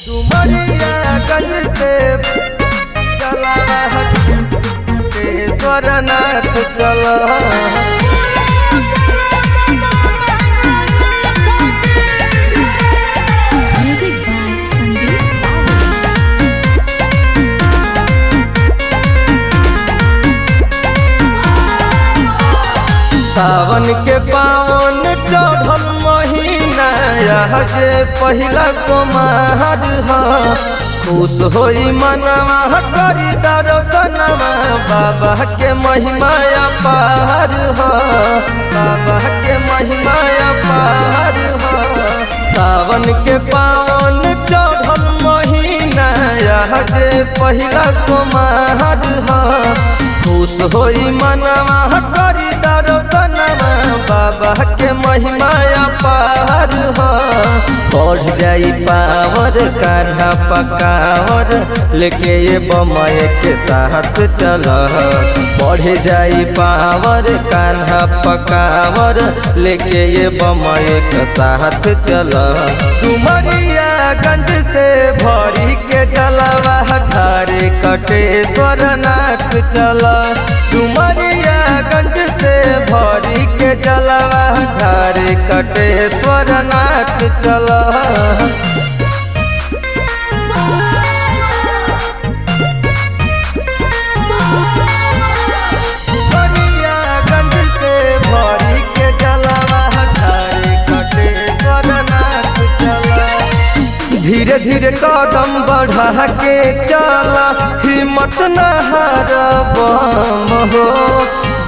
डुमरियागंज से चला केश्वरनाथ चला। सावन के पावन चढ़ल महीना जे पहिला सोमवार ह। खुश होई मनवा करी दर्शनवा बाबा के महिमा अपार ह। बाबा के महिमा अपार ह। सावन के पावन चढ़ल महीना जे पहिला सोमवार ह। खुश होई मनवा करी दर्शनवा बाबा के महिमा अपार ह। बढ़ जाई पावर कान्हा पकावर लेके ये बमय के साथ चल। बढ़ जाई पावर कान्हा पकावर लेके ये बमय के साथ चल। डुमरियागंज से भरी के जलवा ढारे कटेश्वरनाथ चल। डुमरियागंज से भरी के जलवा ढारे कटेश्वरनाथ चल। डुमरियागंज से भरी के जलवा ढारे कटेश्वरनाथ चल। धीरे धीरे कदम बढ़ा के चला हिम्मत न हार बम हो।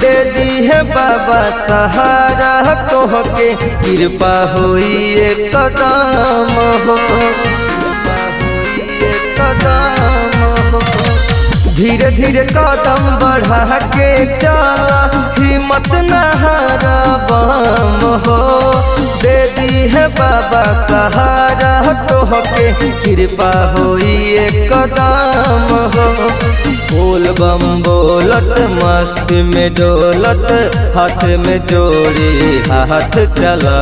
दे दी है बाबा सहारा तोहके कृपा हुई एक कदम हो। कृपा हुई एक कदम हो। धीरे धीरे कदम बढ़ा के चला हिम्मत न हार बम हो। दे दी है बाबा सहारा तोहके कृपा हुई एक कदम हो। बोल बम बोलत मस्त में डोलत हाथ में जोड़ी हाथ चला।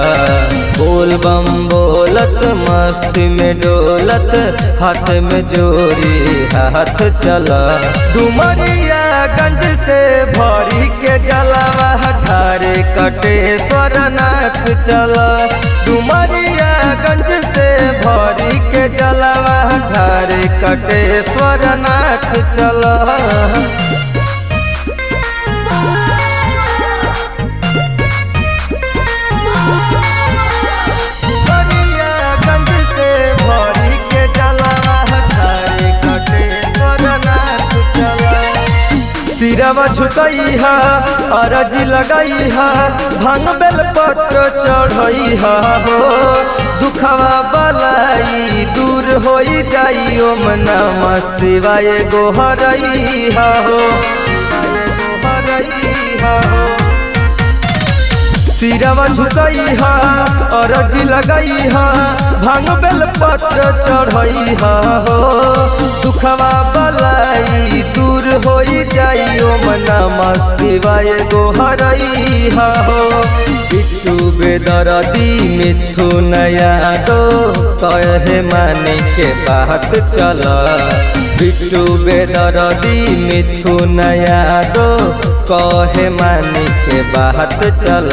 बोल बम बोलत मस्त में डोलत हाथ में जोड़ी हाथ चला। डुमरियागंज से भरी के जलवा ढारे कटेश्वरनाथ चला। डुमरियागंज से भरी के जलवा ढारे कटेश्वरनाथ चला। डुमरियागंज से भरी के जलवा ढारे कटेश्वरनाथ चला। सिरवा झुकई हा अरज लगई हा भांग बेल पत्र चढ़ई हा हो। दुखवा बलाई दूर होई जाई ओम नमः शिवाय गोहरई हा हो। गोहरई हा हो। सिरवा झुकई हा अरज लगई हा भांग बेल पत्र चढ़ई हा हो। दुखवा बलाई दूर होई जाई ओम नमः शिवाय गोहरई हा हो। बिट्टू बेदर्दी मिथुन यादव कहे माने के बात चल। बिट्टू बेदर्दी मिथुन यादव कहे माने के बात चल।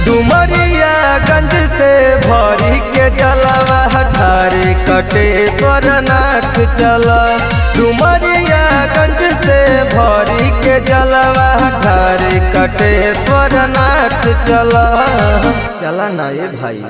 डुमरियागंज से भरी के जलवा ढारे कटेश्वरनाथ चल। डुमरियागंज से भरी के जलवा ढारे कटेश्वरनाथ चल। चला ना ये भाई।